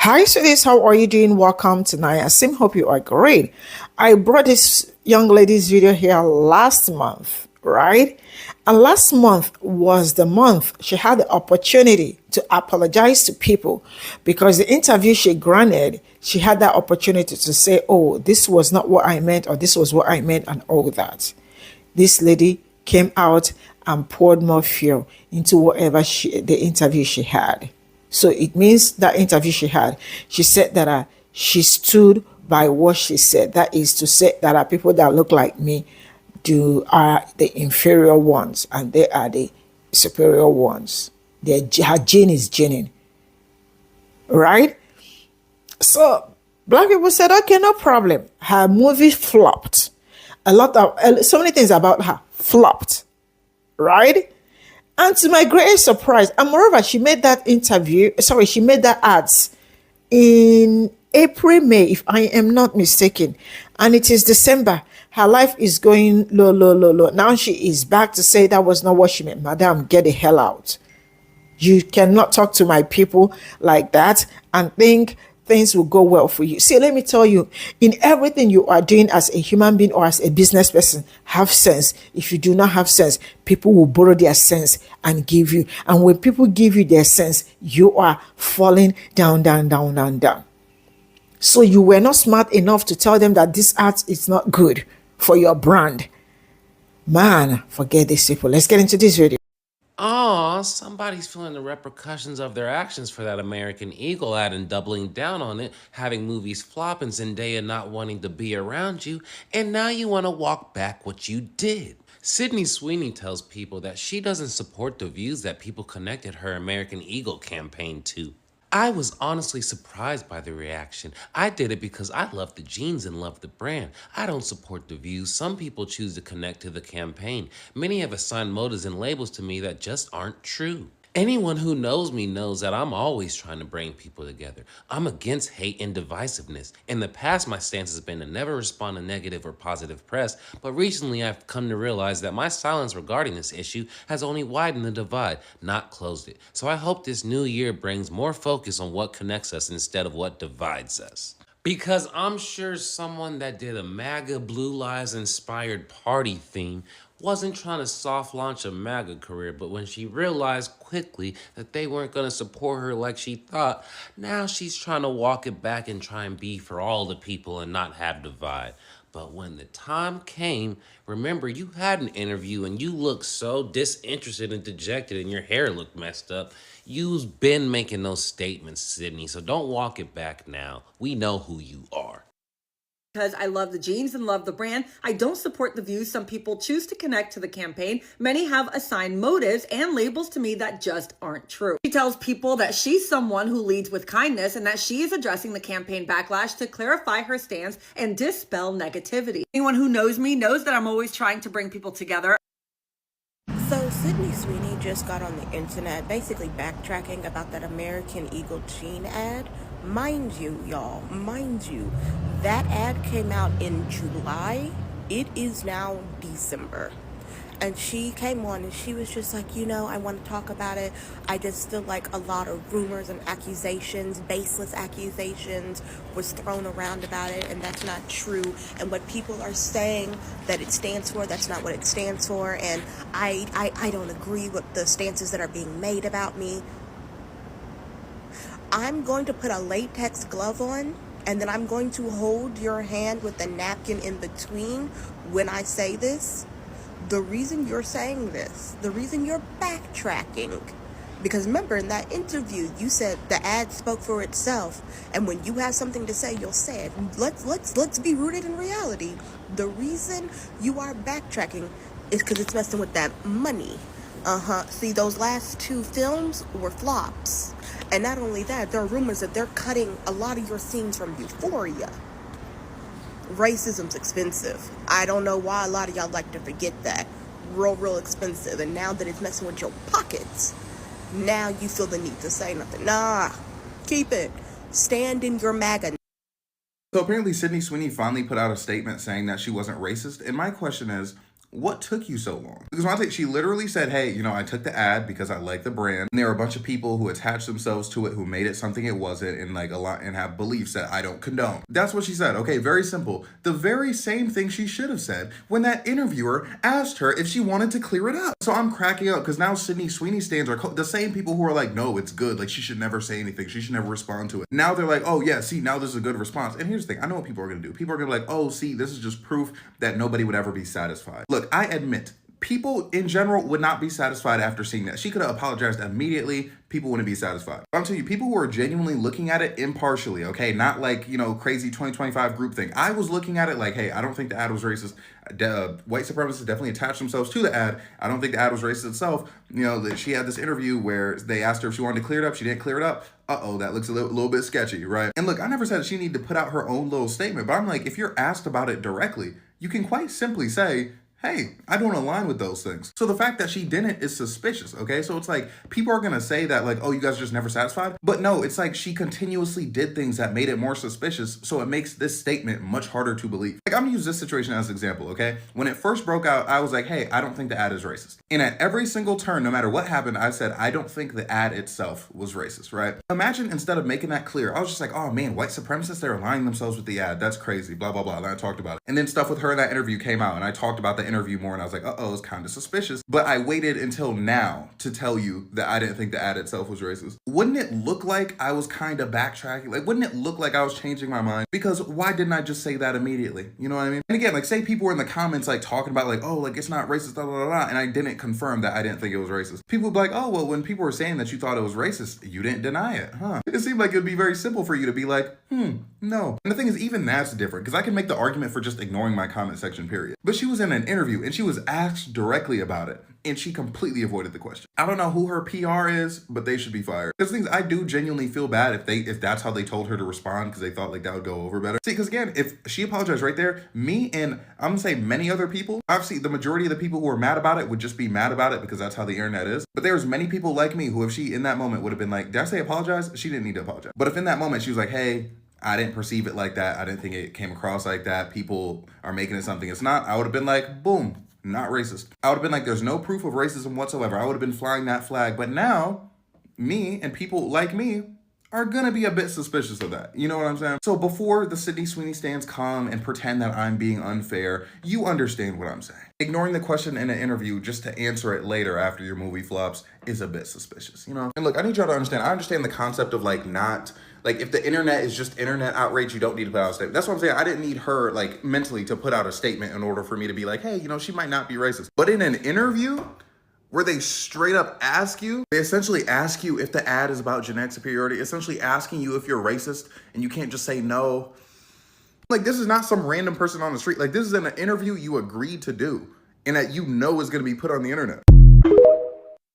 Hi, students. How are you doing? Welcome tonight. I Sim. Hope you are great. I brought this young lady's video here last month, right? And last month was the month she had the opportunity to apologize to people because the interview she granted, she had that opportunity to say, oh, this was not what I meant, or this was what I meant, and all that. This lady came out and poured more fuel into whatever the interview she had. So it means that interview she said that she stood by what she said. That is to say that people that look like me are the inferior ones and they are the superior ones. Her gene is gening, right? So black people said, okay, no problem. Her movie flopped. So many things about her flopped, right? And to my greatest surprise, and moreover, she made that ads in April, May, if I am not mistaken. And it is December. Her life is going low, low, low, low. Now she is back to say that was not what she meant. Madam, get the hell out. You cannot talk to my people like that and think things will go well for you. See, let me tell you, in everything you are doing as a human being or as a business person, have sense. If you do not have sense, people will borrow their sense and give you. And when people give you their sense, you are falling down, down, down, down, down. So you were not smart enough to tell them that this art is not good for your brand. Man, forget these people. Let's get into this video. Aw, somebody's feeling the repercussions of their actions for that American Eagle ad and doubling down on it, having movies flop and Zendaya not wanting to be around you, and now you want to walk back what you did. Sydney Sweeney tells People that she doesn't support the views that people connected her American Eagle campaign to. I was honestly surprised by the reaction. I did it because I love the jeans and love the brand. I don't support the views. Some people choose to connect to the campaign. Many have assigned motives and labels to me that just aren't true. Anyone who knows me knows that I'm always trying to bring people together. I'm against hate and divisiveness. In the past, my stance has been to never respond to negative or positive press, but recently I've come to realize that my silence regarding this issue has only widened the divide, not closed it. So I hope this new year brings more focus on what connects us instead of what divides us. Because I'm sure someone that did a MAGA Blue Lives inspired party theme wasn't trying to soft launch a MAGA career, but when she realized quickly that they weren't going to support her like she thought, now she's trying to walk it back and try and be for all the people and not have divide. But when the time came, remember you had an interview and you looked so disinterested and dejected and your hair looked messed up. You've been making those statements, Sydney, so don't walk it back now. We know who you are. Because I love the jeans and love the brand, I don't support the views some people choose to connect to the campaign. Many have assigned motives and labels to me that just aren't true. She tells People that she's someone who leads with kindness and that she is addressing the campaign backlash to clarify her stance and dispel negativity. Anyone who knows me knows that I'm always trying to bring people together. So Sydney Sweeney just got on the internet basically backtracking about that American Eagle jean ad. Mind you, y'all, that ad came out in July. It is now December. And she came on and she was just like, I want to talk about it. I just feel like a lot of rumors and accusations, baseless accusations was thrown around about it, and that's not true. And what people are saying that it stands for, that's not what it stands for. And I don't agree with the stances that are being made about me. I'm going to put a latex glove on, and then I'm going to hold your hand with a napkin in between when I say this. The reason you're saying this, the reason you're backtracking, because remember in that interview you said the ad spoke for itself, and when you have something to say, you'll say it. Let's be rooted in reality. The reason you are backtracking is because it's messing with that money. See, those last two films were flops. And not only that, there are rumors that they're cutting a lot of your scenes from Euphoria. Racism's expensive. I don't know why a lot of y'all like to forget that. Real expensive. And now that it's messing with your pockets, now you feel the need to say nothing. Nah, keep it. Stand in your MAGA. So apparently Sydney Sweeney finally put out a statement saying that she wasn't racist. And my question is, what took you so long? Because when she literally said, hey, you know, I took the ad because I like the brand. And there were a bunch of people who attached themselves to it, who made it something it wasn't, and like a lot, and have beliefs that I don't condone. That's what she said. Okay, very simple. The very same thing she should have said when that interviewer asked her if she wanted to clear it up. So I'm cracking up because now Sydney Sweeney stands are the same people who are like, no, it's good. Like, she should never say anything. She should never respond to it. Now they're like, oh yeah, see, now this is a good response. And here's the thing. I know what people are going to do. People are going to be like, oh, see, this is just proof that nobody would ever be satisfied. Look, I admit, people in general would not be satisfied after seeing that. She could have apologized immediately. People wouldn't be satisfied. I'm telling you, people who are genuinely looking at it impartially, okay? Not like, you know, crazy 2025 group thing. I was looking at it like, hey, I don't think the ad was racist. White supremacists definitely attached themselves to the ad. I don't think the ad was racist itself. You know, that she had this interview where they asked her if she wanted to clear it up. She didn't clear it up. Uh-oh, that looks a little bit sketchy, right? And look, I never said she needed to put out her own little statement, but I'm like, if you're asked about it directly, you can quite simply say, hey, I don't align with those things. So the fact that she didn't is suspicious, okay? So it's like, people are gonna say that like, oh, you guys are just never satisfied. But no, it's like she continuously did things that made it more suspicious, so it makes this statement much harder to believe. Like, I'm gonna use this situation as an example, okay? When it first broke out, I was like, hey, I don't think the ad is racist. And at every single turn, no matter what happened, I said, I don't think the ad itself was racist, right? Imagine instead of making that clear, I was just like, oh man, white supremacists, they're aligning themselves with the ad. That's crazy, blah, blah, blah. And I talked about it. And then stuff with her in that interview came out, and I talked about the interview more, and I was like, uh-oh, it's kind of suspicious. But I waited until now to tell you that I didn't think the ad itself was racist. Wouldn't it look like I was kind of backtracking? Like, wouldn't it look like I was changing my mind? Because why didn't I just say that immediately? You know what I mean? And again, like, say people were in the comments like talking about like, oh, like, it's not racist, blah, blah, blah, blah, and I didn't confirm that I didn't think it was racist. People would be like, oh, well, when people were saying that you thought it was racist, you didn't deny it, huh? It seemed like it would be very simple for you to be like, no. And the thing is, even that's different, because I can make the argument for just ignoring my comment section, period. But she was in an interview and she was asked directly about it, and she completely avoided the question. I don't know who her PR is, but they should be fired. Because things, I do genuinely feel bad if that's how they told her to respond, because they thought like that would go over better. See, because again, if she apologized right there, me and I'm gonna say many other people, obviously the majority of the people who were mad about it would just be mad about it because that's how the internet is. But there's many people like me who, if she in that moment would have been like, did I say apologize? She didn't need to apologize. But if in that moment she was like, hey, I didn't perceive it like that, I didn't think it came across like that, people are making it something it's not, I would have been like, boom, not racist. I would have been like, there's no proof of racism whatsoever. I would have been flying that flag. But now, me and people like me are gonna be a bit suspicious of that. You know what I'm saying? So before the Sydney Sweeney stands come and pretend that I'm being unfair, you understand what I'm saying. Ignoring the question in an interview just to answer it later after your movie flops is a bit suspicious, you know? And look, I need y'all to understand, I understand the concept of like not, like if the internet is just internet outrage, you don't need to put out a statement. That's what I'm saying. I didn't need her like mentally to put out a statement in order for me to be like, hey, you know, she might not be racist. But in an interview, where they straight up ask you, they essentially ask you if the ad is about genetic superiority, essentially asking you if you're racist, and you can't just say no. Like, this is not some random person on the street. Like, this is an interview you agreed to do, and that you know is gonna be put on the internet.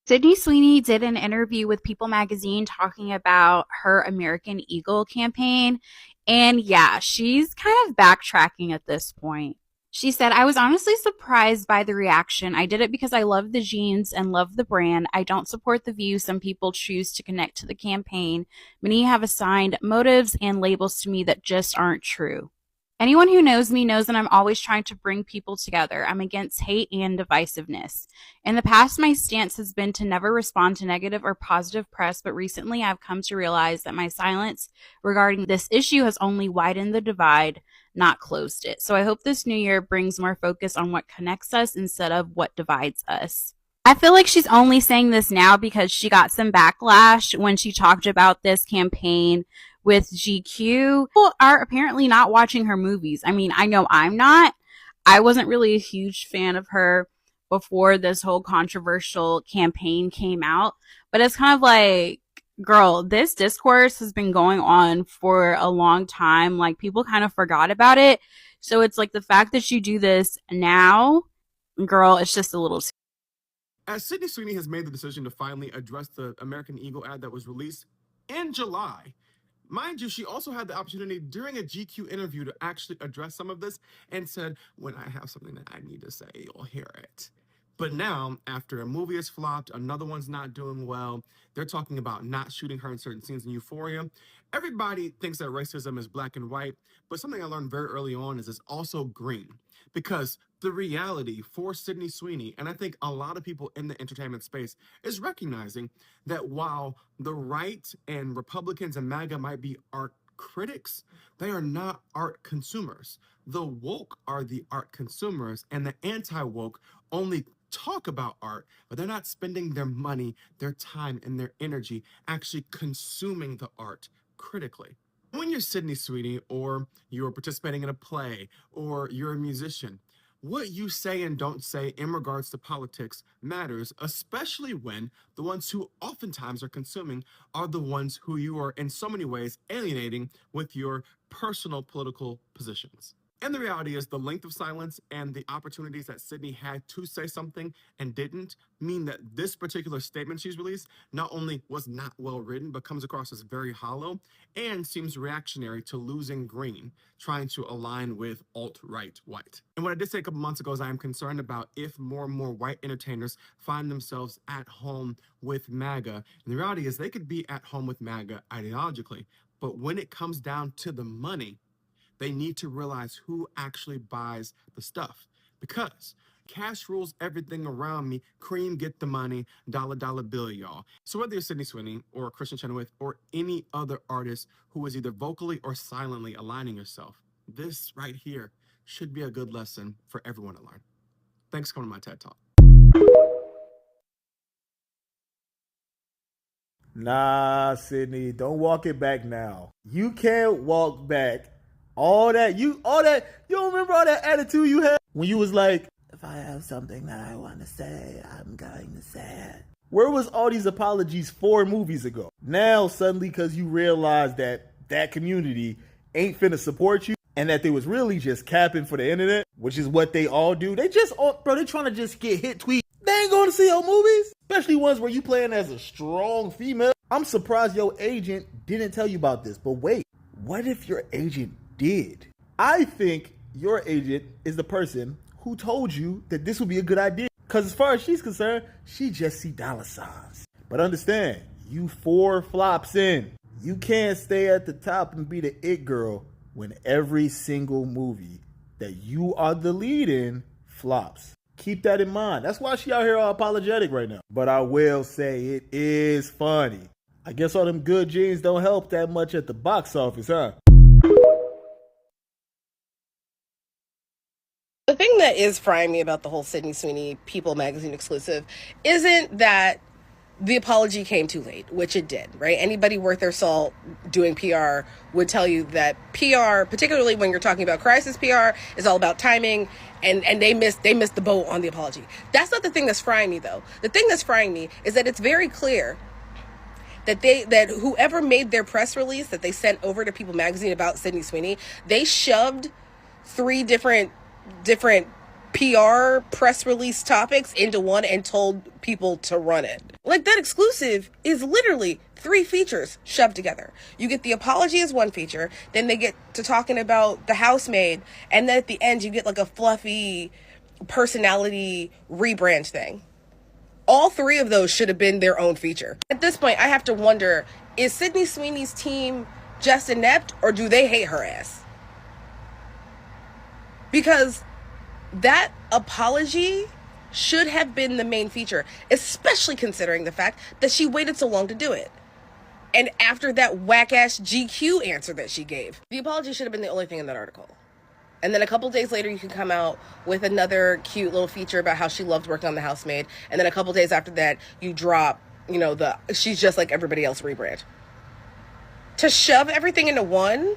Sydney Sweeney did an interview with People magazine talking about her American Eagle campaign. And yeah, she's kind of backtracking at this point. She said, I was honestly surprised by the reaction. I did it because I love the jeans and love the brand. I don't support the view some people choose to connect to the campaign. Many have assigned motives and labels to me that just aren't true. Anyone who knows me knows that I'm always trying to bring people together. I'm against hate and divisiveness. In the past, my stance has been to never respond to negative or positive press, but recently I've come to realize that my silence regarding this issue has only widened the divide, not closed it. So I hope this new year brings more focus on what connects us instead of what divides us. I feel like she's only saying this now because she got some backlash when she talked about this campaign with GQ. People are apparently not watching her movies. I mean, I know I'm not. I wasn't really a huge fan of her before this whole controversial campaign came out. But it's kind of like, girl, this discourse has been going on for a long time. Like, people kind of forgot about it. So it's like the fact that you do this now, girl, it's just a little. As Sydney Sweeney has made the decision to finally address the American Eagle ad that was released in July, mind you, she also had the opportunity during a GQ interview to actually address some of this and said, when I have something that I need to say, you'll hear it. But now, after a movie has flopped, another one's not doing well, they're talking about not shooting her in certain scenes in Euphoria, Everybody thinks that racism is black and white, but something I learned very early on is it's also green. Because the reality for Sydney Sweeney, and I think a lot of people in the entertainment space, is recognizing that while the right and Republicans and MAGA might be art critics, they are not art consumers. The woke are the art consumers, and the anti-woke only talk about art, but they're not spending their money, their time, and their energy actually consuming the art critically. When you're Sydney Sweeney, or you're participating in a play, or you're a musician, what you say and don't say in regards to politics matters, especially when the ones who oftentimes are consuming are the ones who you are in so many ways alienating with your personal political positions. And the reality is the length of silence and the opportunities that Sydney had to say something and didn't mean that this particular statement she's released not only was not well written, but comes across as very hollow and seems reactionary to losing green, trying to align with alt-right white. And what I did say a couple months ago is I am concerned about if more and more white entertainers find themselves at home with MAGA. And the reality is they could be at home with MAGA ideologically, but when it comes down to the money, they need to realize who actually buys the stuff, because cash rules everything around me. Cream, get the money, dollar bill, y'all. So whether you're Sydney Sweeney or Christian Chenoweth or any other artist who is either vocally or silently aligning yourself, this right here should be a good lesson for everyone to learn. Thanks for coming to my TED Talk. Nah, Sydney, don't walk it back now. You can't walk back all that. You don't remember all that attitude you had when you was like, if I have something that I want to say, I'm going to say it. Where was all these apologies 4 movies ago? Now, suddenly, because you realize that that community ain't finna support you and that they was really just capping for the internet, which is what they all do. They just, they trying to just get hit tweets. They ain't going to see your movies, especially ones where you playing as a strong female. I'm surprised your agent didn't tell you about this, but wait, what if your agent did? I think your agent is the person who told you that this would be a good idea. Because as far as she's concerned, she just see dollar signs. But understand, you 4 flops in. You can't stay at the top and be the it girl when every single movie that you are the lead in flops. Keep that in mind. That's why she out here all apologetic right now. But I will say it is funny. I guess all them good genes don't help that much at the box office, huh? The thing that is frying me about the whole Sydney Sweeney Pe0ple magazine exclusive isn't that the apology came too late, which it did, right? Anybody worth their salt doing PR would tell you that PR, particularly when you're talking about crisis PR, is all about timing, and they missed the boat on the apology. That's not the thing that's frying me, though. The thing that's frying me is that it's very clear that whoever made their press release that they sent over to Pe0ple magazine about Sydney Sweeney, they shoved 3 different PR press release topics into one and told people to run it. Like, that exclusive is literally 3 features shoved together. You get the apology as one feature, then they get to talking about the housemaid, and then at the end you get like a fluffy personality rebrand thing. All 3 of those should have been their own feature. At this point, I have to wonder, is Sydney Sweeney's team just inept, or do they hate her ass? Because that apology should have been the main feature, especially considering the fact that she waited so long to do it. And after that whack-ass GQ answer that she gave, the apology should have been the only thing in that article. And then a couple days later, you can come out with another cute little feature about how she loved working on The Housemaid. And then a couple days after that, you drop, she's just like everybody else rebrand. To shove everything into one.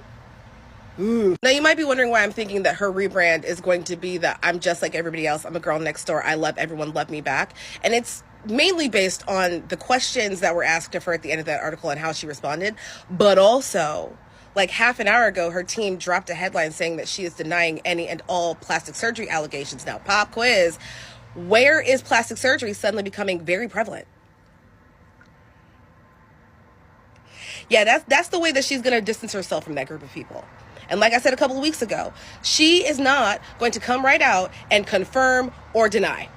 Ooh. Now, you might be wondering why I'm thinking that her rebrand is going to be that I'm just like everybody else. I'm a girl next door. I love everyone. Love me back. And it's mainly based on the questions that were asked of her at the end of that article and how she responded. But also, like half an hour ago, her team dropped a headline saying that she is denying any and all plastic surgery allegations. Now, pop quiz. Where is plastic surgery suddenly becoming very prevalent? Yeah, that's the way that she's going to distance herself from that group of people. And like I said a couple of weeks ago, she is not going to come right out and confirm or deny.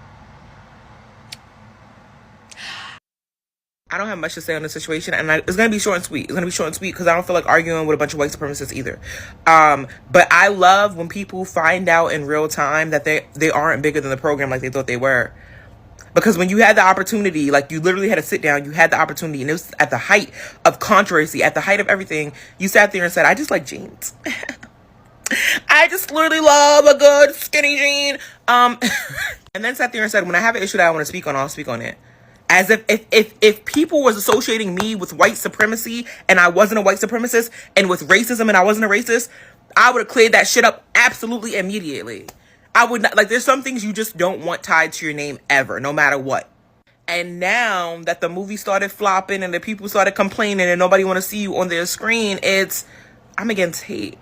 I don't have much to say on the situation, and it's going to be short and sweet. It's going to be short and sweet because I don't feel like arguing with a bunch of white supremacists either. But I love when people find out in real time that they aren't bigger than the program like they thought they were. Because when you had the opportunity, like you literally had to sit down, you had the opportunity, and it was at the height of controversy, at the height of everything, you sat there and said, I just like jeans. I just literally love a good skinny jean. And then sat there and said, when I have an issue that I want to speak on, I'll speak on it. As if people was associating me with white supremacy and I wasn't a white supremacist, and with racism and I wasn't a racist, I would have cleared that shit up absolutely immediately. I would not, like, there's some things you just don't want tied to your name ever, no matter what. And now that the movie started flopping and the people started complaining and nobody want to see you on their screen, I'm against hate.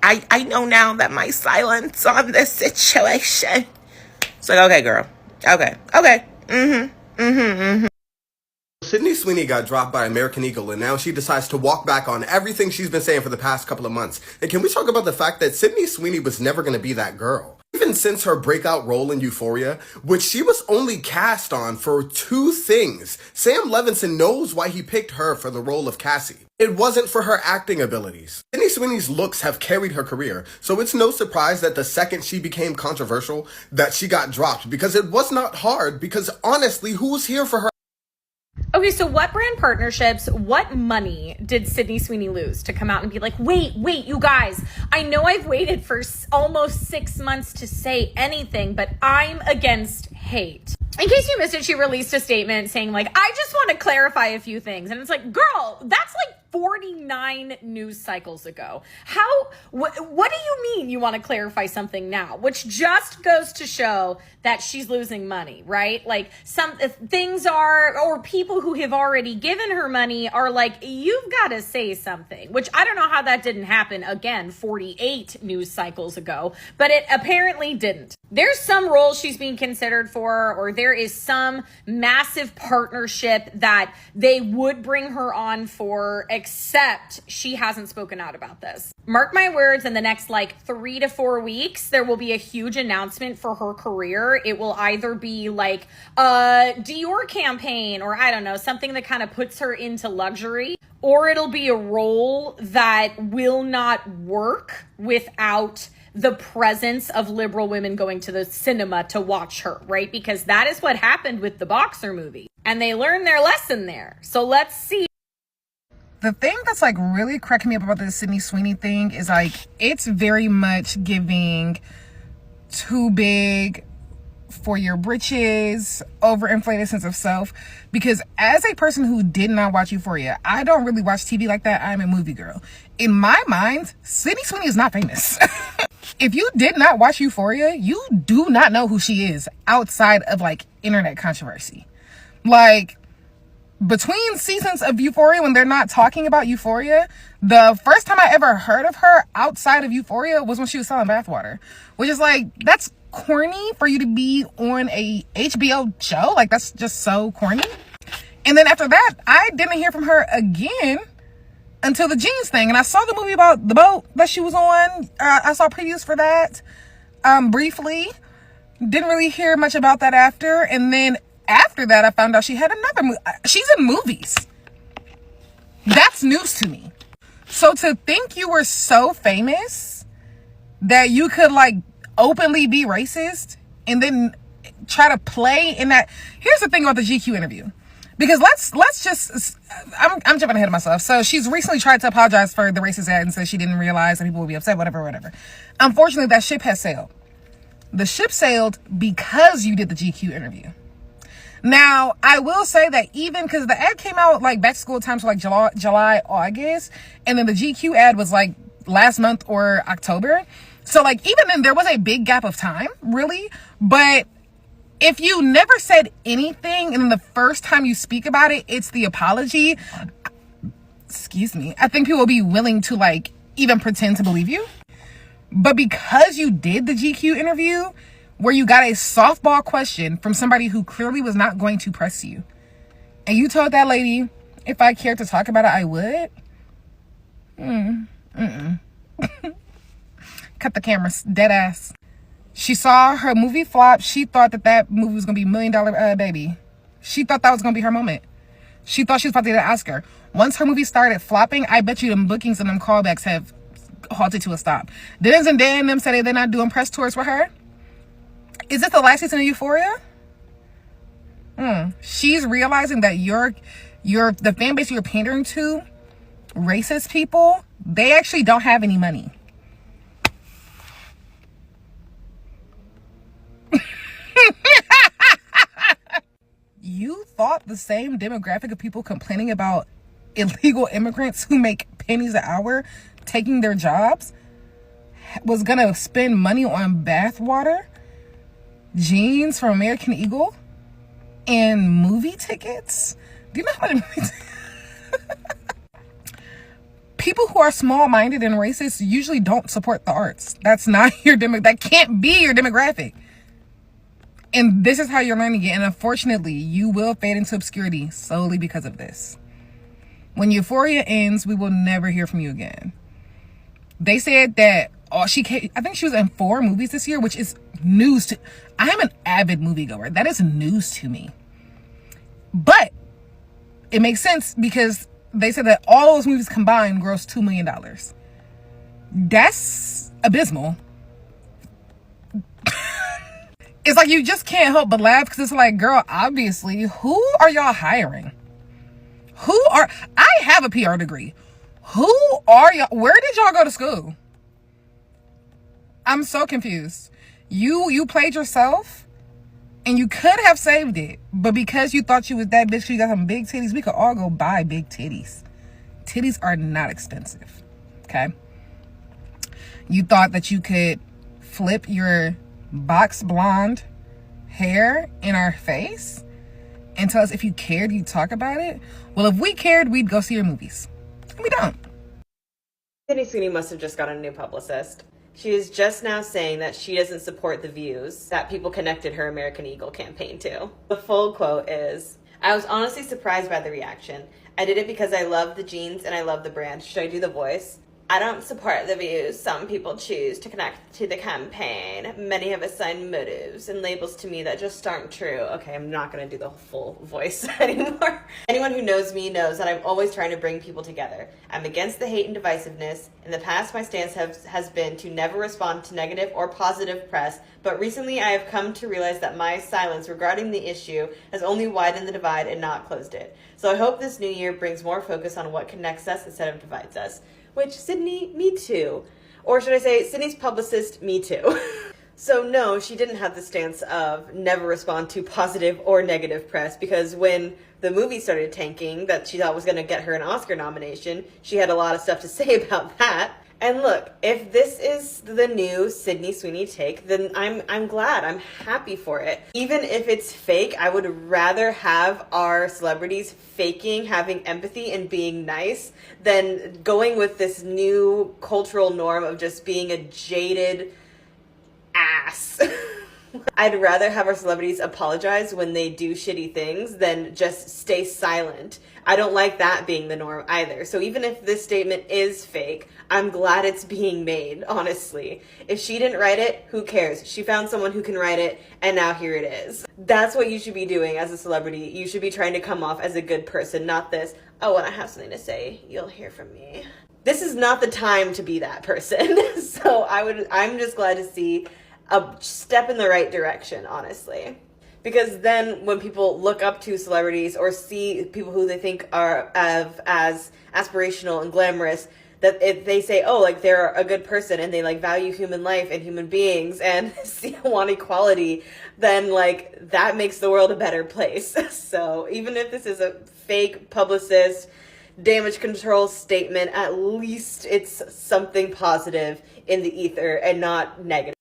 I know now that my silence on this situation. It's like, okay, girl. Okay. Sydney Sweeney got dropped by American Eagle, and now she decides to walk back on everything she's been saying for the past couple of months. And can we talk about the fact that Sydney Sweeney was never going to be that girl? Even since her breakout role in Euphoria, which she was only cast on for 2 things, Sam Levinson knows why he picked her for the role of Cassie. It wasn't for her acting abilities. Sydney Sweeney's looks have carried her career, so it's no surprise that the second she became controversial, that she got dropped, because it was not hard, because honestly, who's here for her? Okay, so what brand partnerships, what money did Sydney Sweeney lose to come out and be like, wait, you guys, I know I've waited for almost 6 months to say anything, but I'm against hate. In case you missed it, she released a statement saying, like, I just want to clarify a few things. And it's like, girl, that's like 49 news cycles ago. What do you mean you want to clarify something now? Which just goes to show that she's losing money, right? Like, some things are, or people who have already given her money are like, you've got to say something, which I don't know how that didn't happen again 48 news cycles ago, but it apparently didn't. There's some roles she's being considered for, or there is some massive partnership that they would bring her on for, except she hasn't spoken out about this. Mark my words, in the next like 3 to 4 weeks, there will be a huge announcement for her career. It will either be like a Dior campaign, or I don't know, something that kind of puts her into luxury, or it'll be a role that will not work without the presence of liberal women going to the cinema to watch her, right? Because that is what happened with the Boxer movie, and they learned their lesson there. So let's see. The thing that's like really cracking me up about the Sydney Sweeney thing is like, it's very much giving too big for your britches, overinflated sense of self. Because as a person who did not watch Euphoria, I don't really watch TV like that. I'm a movie girl. In my mind, Sydney Sweeney is not famous. If you did not watch Euphoria, you do not know who she is outside of like internet controversy. Like, between seasons of Euphoria, when they're not talking about Euphoria, the first time I ever heard of her outside of Euphoria was when she was selling bathwater, which is like, that's corny for you to be on a HBO show. Like, that's just so corny. And then after that, I didn't hear from her again until the jeans thing. And I saw the movie about the boat that she was on. I saw previews for that briefly. Didn't really hear much about that after. And then after that, I found out she had another movie. She's in movies. That's news to me. So to think you were so famous that you could like openly be racist and then try to play in that. Here's the thing about the GQ interview. Because let's just, I'm jumping ahead of myself. So she's recently tried to apologize for the racist ad and said she didn't realize that people would be upset, whatever. Unfortunately, that ship has sailed. The ship sailed because you did the GQ interview. Now, I will say that even because the ad came out like back to school times for like July, August, and then the GQ ad was like last month or October. So like even then there was a big gap of time, really. But if you never said anything and then the first time you speak about it, it's the apology, excuse me, I think people will be willing to like even pretend to believe you. But because you did the GQ interview where you got a softball question from somebody who clearly was not going to press you, and you told that lady, if I cared to talk about it, I would. Cut the cameras, dead ass. She saw her movie flop. She thought that movie was gonna be $1 Million Baby. She thought that was gonna be her moment. She thought she was about to get an Oscar. Once her movie started flopping, I bet you them bookings and them callbacks have halted to a stop. Didn't Zendaya and them say they're not doing press tours with her? Is this the last season of Euphoria? She's realizing that the fan base you're pandering to, racist people, they actually don't have any money. You thought the same demographic of people complaining about illegal immigrants who make pennies an hour taking their jobs was gonna spend money on bathwater, jeans from American Eagle, and movie tickets? Do you know how many people who are small-minded and racist usually don't support the arts? That's not your that can't be your demographic. And this is how you're learning it. And unfortunately, you will fade into obscurity solely because of this. When Euphoria ends, we will never hear from you again. They said that I think she was in 4 movies this year, which is news to... I am an avid moviegoer. That is news to me. But it makes sense because they said that all those movies combined grossed $2 million. That's abysmal. It's like you just can't help but laugh because it's like, girl, obviously, who are y'all hiring? I have a PR degree. Who are y'all? Where did y'all go to school? I'm so confused. You played yourself and you could have saved it, but because you thought you was that bitch, you got some big titties, we could all go buy big titties. Titties are not expensive, okay? You thought that you could flip your box blonde hair in our face and tell us if you cared, you'd talk about it? Well, if we cared, we'd go see your movies. We don't. Sydney Sweeney must have just got a new publicist. She is just now saying that she doesn't support the views that people connected her American Eagle campaign to. The full quote is, "I was honestly surprised by the reaction. I did it because I love the jeans and I love the brand." Should I do the voice? "I don't support the views some people choose to connect to the campaign. Many have assigned motives and labels to me that just aren't true." Okay, I'm not going to do the full voice anymore. "Anyone who knows me knows that I'm always trying to bring people together. I'm against the hate and divisiveness. In the past, my stance has been to never respond to negative or positive press, but recently I have come to realize that my silence regarding the issue has only widened the divide and not closed it. So I hope this new year brings more focus on what connects us instead of divides us." Which, Sydney, me too. Or should I say, Sydney's publicist, me too. So no, she didn't have the stance of never respond to positive or negative press, because when the movie started tanking that she thought was going to get her an Oscar nomination, she had a lot of stuff to say about that. And look, if this is the new Sydney Sweeney take, then I'm glad. I'm happy for it. Even if it's fake, I would rather have our celebrities faking having empathy and being nice than going with this new cultural norm of just being a jaded ass. I'd rather have our celebrities apologize when they do shitty things than just stay silent. I don't like that being the norm either. So even if this statement is fake, I'm glad it's being made, honestly. If she didn't write it, who cares? She found someone who can write it, and now here it is. That's what you should be doing as a celebrity. You should be trying to come off as a good person, not this, "Oh, when I have something to say, you'll hear from me." This is not the time to be that person. So I'm just glad to see a step in the right direction, honestly. Because then when people look up to celebrities or see people who they think are as aspirational and glamorous, that if they say, oh, like they're a good person and they like value human life and human beings and want equality, then like that makes the world a better place. So even if this is a fake publicist damage control statement, at least it's something positive in the ether and not negative.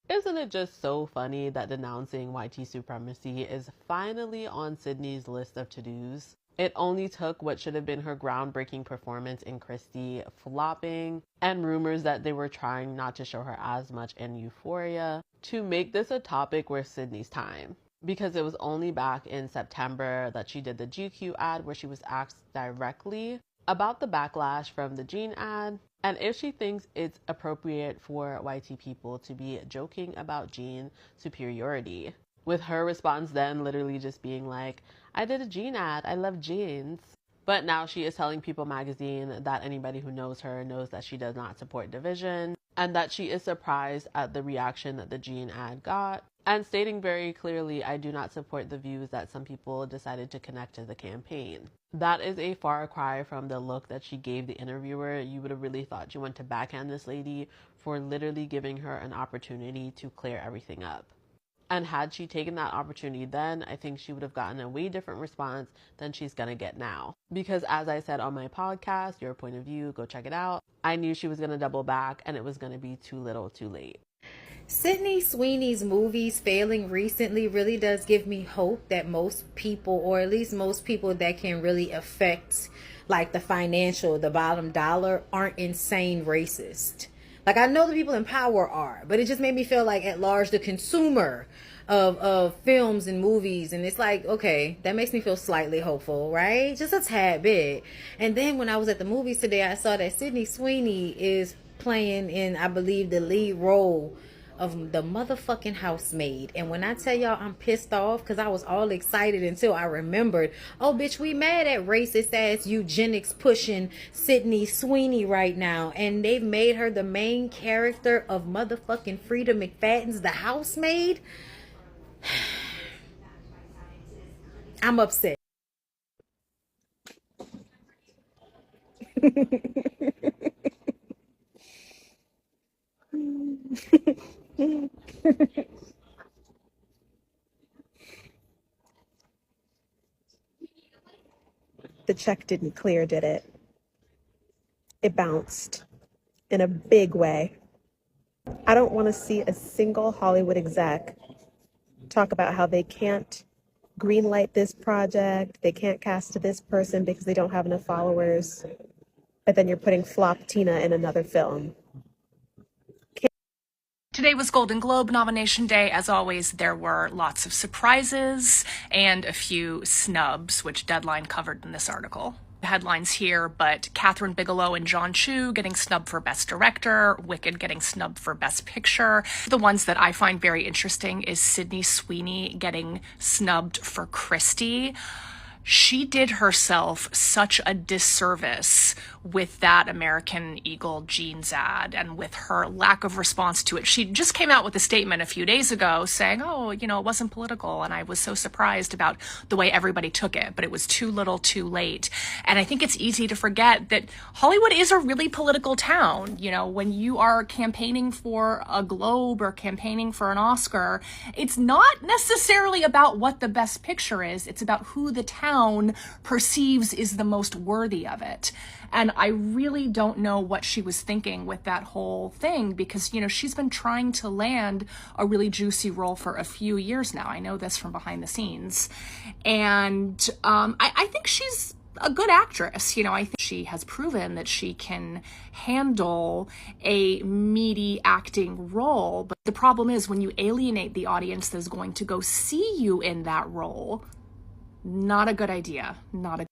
Isn't it just so funny that denouncing white supremacy is finally on Sydney's list of to-dos? It only took what should have been her groundbreaking performance in Christie flopping and rumors that they were trying not to show her as much in Euphoria to make this a topic worth Sydney's time. Because it was only back in September that she did the GQ ad where she was asked directly about the backlash from the jean ad and if she thinks it's appropriate for YT people to be joking about jean superiority. with her response then literally just being like, I did a jean ad, I love jeans. But now she is telling People magazine that anybody who knows her knows that she does not support division, and that she is surprised at the reaction that the jean ad got, and stating very clearly, I do not support the views that some people decided to connect to the campaign. That is a far cry from the look that she gave the interviewer. You would have really thought you went to backhand this lady for literally giving her an opportunity to clear everything up. And had she taken that opportunity then, I think she would have gotten a way different response than she's gonna get now. Because as I said on my podcast, Your Point of View, go check it out, I knew she was gonna double back and it was gonna be too little too late. Sydney Sweeney's movies failing recently really does give me hope that most people, or at least most people that can really affect like the financial, the bottom dollar, aren't insane racist. Like, I know the people in power are, but it just made me feel like at large the consumer of films and movies, and it's like, okay, that makes me feel slightly hopeful, right? Just a tad bit. And then when I was at the movies today, I saw that Sydney Sweeney is playing in, I believe, the lead role of the motherfucking housemaid. And when I tell y'all I'm pissed off, because I was all excited until I remembered, oh bitch, we mad at racist ass eugenics pushing Sydney Sweeney right now, and they've made her the main character of motherfucking Frida McFadden's The Housemaid. I'm upset. The check didn't clear, did it? It bounced in a big way. I don't want to see a single Hollywood exec talk about how they can't greenlight this project, they can't cast this person because they don't have enough followers, but then you're putting flop Tina in another film. Today was Golden Globe nomination day. As always, there were lots of surprises and a few snubs, which Deadline covered in this article. The headlines here, but Catherine Bigelow and John Chu getting snubbed for Best Director, Wicked getting snubbed for Best Picture. The ones that I find very interesting is Sydney Sweeney getting snubbed for Christie. She did herself such a disservice with that American Eagle jeans ad and with her lack of response to it. She just came out with a statement a few days ago saying, oh, you know, it wasn't political, and I was so surprised about the way everybody took it, but it was too little too late. And I think it's easy to forget that Hollywood is a really political town. You know, when you are campaigning for a Globe or campaigning for an Oscar, it's not necessarily about what the best picture is. It's about who the town perceives is the most worthy of it. And I really don't know what she was thinking with that whole thing, because, you know, she's been trying to land a really juicy role for a few years now. I know this from behind the scenes. And I think she's a good actress. You know, I think she has proven that she can handle a meaty acting role. But the problem is when you alienate the audience that is going to go see you in that role, not a good idea. Not a.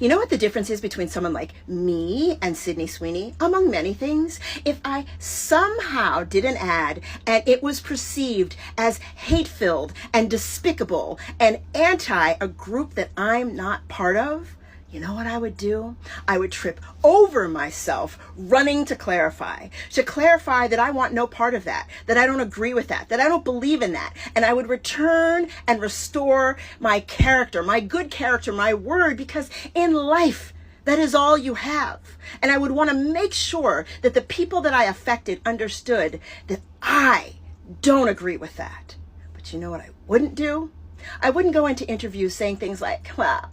You know what the difference is between someone like me and Sydney Sweeney? Among many things, if I somehow did an ad and it was perceived as hate-filled and despicable and anti a group that I'm not part of, you know what I would do? I would trip over myself running to clarify that I want no part of that I don't agree with that I don't believe in that. And I would return and restore my character, my good character, my word, because in life, that is all you have. And I would want to make sure that the people that I affected understood that I don't agree with that. But you know what I wouldn't do? I wouldn't go into interviews saying things like, well,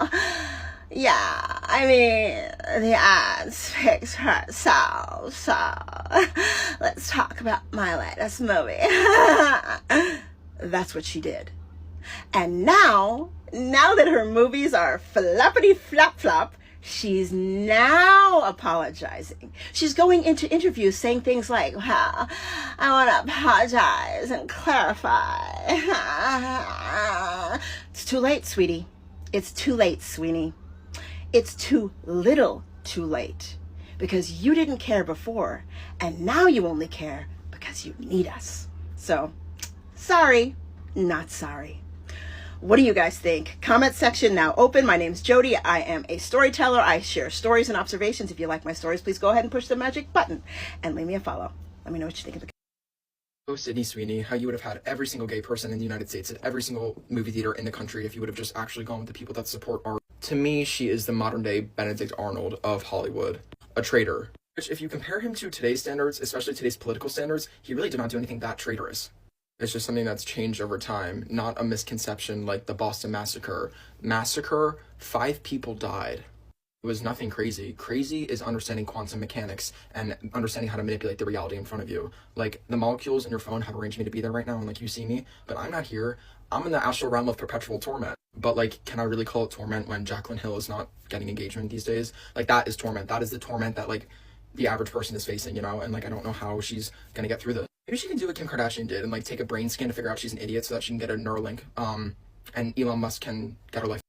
yeah, I mean, the ad speaks for itself, so let's talk about my latest movie. That's what she did. And now that her movies are floppity flop flop, she's now apologizing. She's going into interviews saying things like, well, I want to apologize and clarify. It's too late, sweetie. It's too late, Sweeney. It's too little too late, because you didn't care before, and now you only care because you need us. So, sorry, not sorry. What do you guys think? Comment section now open. My name's Jody. I am a storyteller. I share stories and observations. If you like my stories, please go ahead and push the magic button and leave me a follow. Let me know what you think of the Sydney Sweeney, how you would have had every single gay person in the United States at every single movie theater in the country if you would have just actually gone with the people that support art. To me, she is the modern day Benedict Arnold of Hollywood, a traitor. Which, if you compare him to today's standards, especially today's political standards, he really did not do anything that traitorous. It's just something that's changed over time, not a misconception like the Boston Massacre. 5 people died. It was nothing crazy. Crazy is understanding quantum mechanics and understanding how to manipulate the reality in front of you. Like, the molecules in your phone have arranged me to be there right now, and like, you see me, but I'm not here. I'm in the astral realm of perpetual torment. But like, can I really call it torment when Jaclyn Hill is not getting engagement these days? Like, that is torment. That is the torment that like the average person is facing, you know? And like, I don't know how she's gonna get through this. Maybe she can do what Kim Kardashian did and like take a brain scan to figure out she's an idiot so that she can get a Neuralink. And Elon Musk can get her life.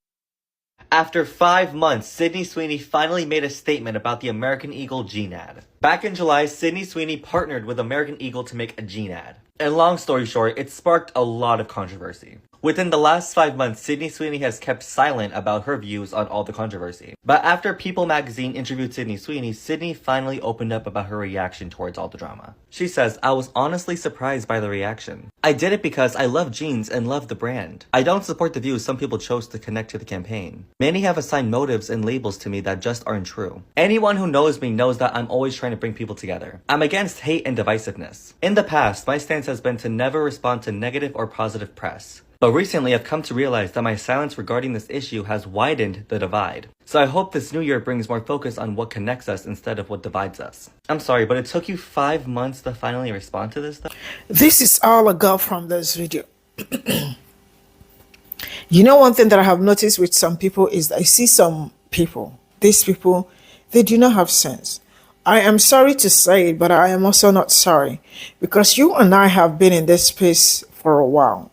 After 5 months, Sydney Sweeney finally made a statement about the American Eagle Gene ad. Back in July, Sydney Sweeney partnered with American Eagle to make a Gene ad. And long story short, it sparked a lot of controversy. Within the last 5 months, Sydney Sweeney has kept silent about her views on all the controversy. But after Pe0ple magazine interviewed Sydney Sweeney, Sydney finally opened up about her reaction towards all the drama. She says, "I was honestly surprised by the reaction. I did it because I love jeans and love the brand. I don't support the views some people chose to connect to the campaign. Many have assigned motives and labels to me that just aren't true. Anyone who knows me knows that I'm always trying to bring people together. I'm against hate and divisiveness. In the past, my stance has been to never respond to negative or positive press. But recently, I've come to realize that my silence regarding this issue has widened the divide. So I hope this new year brings more focus on what connects us instead of what divides us." I'm sorry, but it took you 5 months to finally respond to this stuff? This is all I got from this video. You know, one thing that I have noticed with some people is that I see some people, these people, they do not have sense. I am sorry to say it, but I am also not sorry, because you and I have been in this space for a while.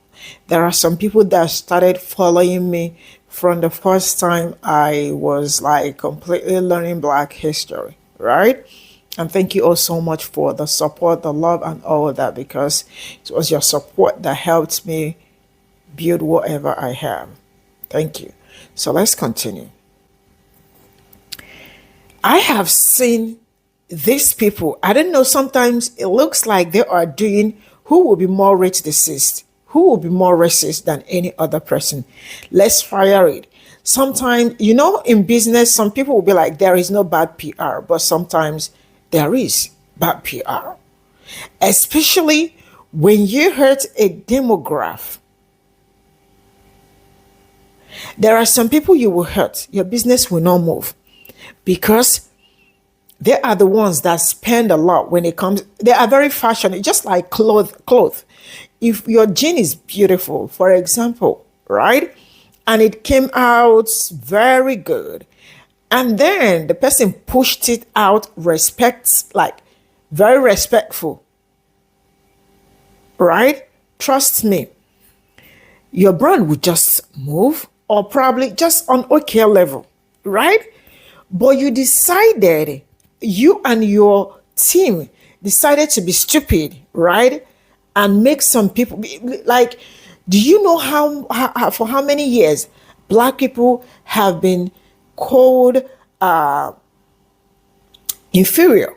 There are some people that started following me from the first time I was like completely learning Black history, right? And thank you all so much for the support, the love, and all of that, because it was your support that helped me build whatever I have. Thank you. So let's continue. I have seen these people. I don't know, sometimes it looks like they are doing who will be more rich deceased. Who will be more racist than any other person? Let's fire it. Sometimes, you know, in business, some people will be like, there is no bad PR, but sometimes there is bad PR. Especially when you hurt a demographic. There are some people you will hurt. Your business will not move because they are the ones that spend a lot when it comes. They are very fashionable, just like clothes. If your jean is beautiful, for example, right? And it came out very good. And then the person pushed it out, like very respectful, right? Trust me, your brand would just move, or probably just on okay level, right? But you decided, you and your team decided to be stupid, right? And make some people like, do you know how for how many years Black people have been called inferior?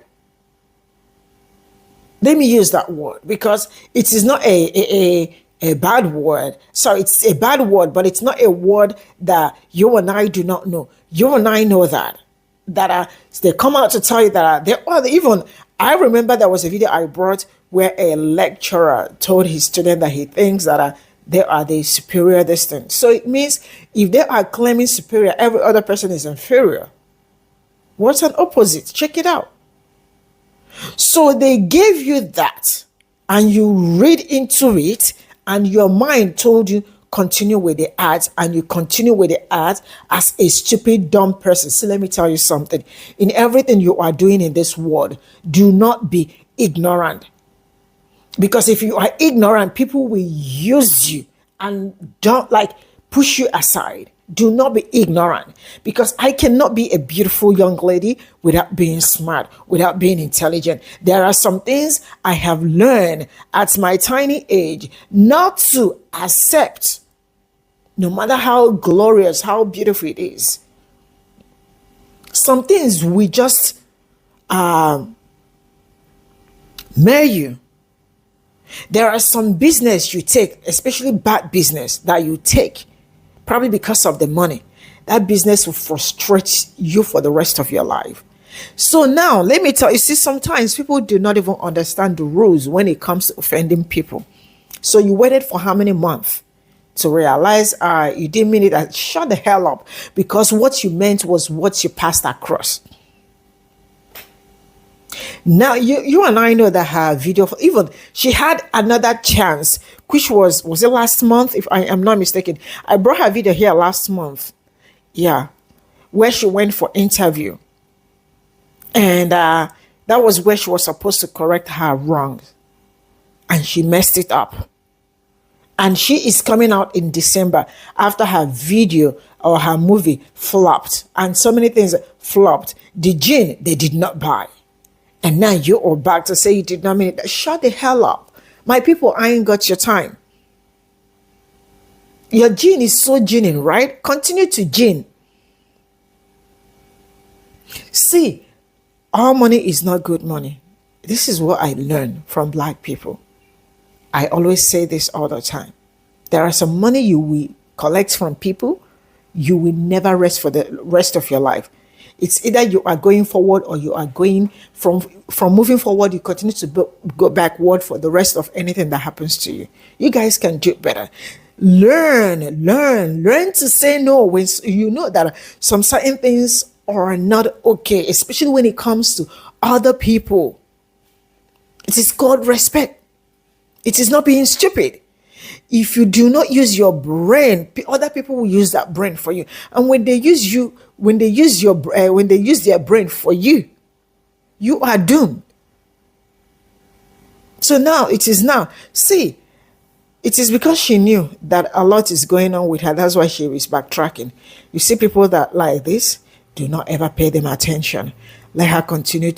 Let me use that word because it is not a bad word. So it's a bad word, but it's not a word that you and I do not know. You and I know that they come out to tell you that they are even. I remember there was a video I brought where a lecturer told his student that he thinks that they are the superior distance. So it means if they are claiming superior, every other person is inferior. What's an opposite? Check it out. So they gave you that and you read into it and your mind told you continue with the ads, and you continue with the ads as a stupid, dumb person. So let me tell you something. In everything you are doing in this world, do not be ignorant. Because if you are ignorant, people will use you and don't like push you aside. Do not be ignorant, because I cannot be a beautiful young lady without being smart, without being intelligent. There are some things I have learned at my tiny age not to accept, no matter how glorious, how beautiful it is. Some things we just marry you. There are some business you take, especially bad business that you take, probably because of the money. That business will frustrate you for the rest of your life. So now, let me tell you, see, sometimes people do not even understand the rules when it comes to offending people. So you waited for how many months to realize you didn't mean it? Shut the hell up, because what you meant was what you passed across. Now, you and I know that her video, even she had another chance, which was it last month, if I am not mistaken? I brought her video here last month. Yeah. Where she went for interview. And that was where she was supposed to correct her wrongs. And she messed it up. And she is coming out in December after her video or her movie flopped. And so many things flopped. The gin, they did not buy. And now you are back to say you did not mean it. Shut the hell up. My people, I ain't got your time. Your gene is so ginning, right? Continue to gin. See, all money is not good money. This is what I learned from black people. I always say this all the time. There are some money you will collect from people, you will never rest for the rest of your life. It's either you are going forward or you are going from moving forward, you continue to go backward for the rest of anything that happens to you. You guys can do better. Learn to say no when you know that some certain things are not okay, especially when it comes to other people. It is called respect. It is not being stupid. If you do not use your brain, other people will use that brain for you. And when they use their brain for you, you are doomed. So now it is now. See, it is because she knew that a lot is going on with her. That's why she is backtracking. You see people that like this, do not ever pay them attention. Let her continue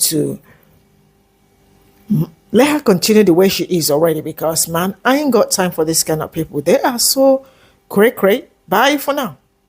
the way she is already, because, man, I ain't got time for this kind of people. They are so cray. Bye for now.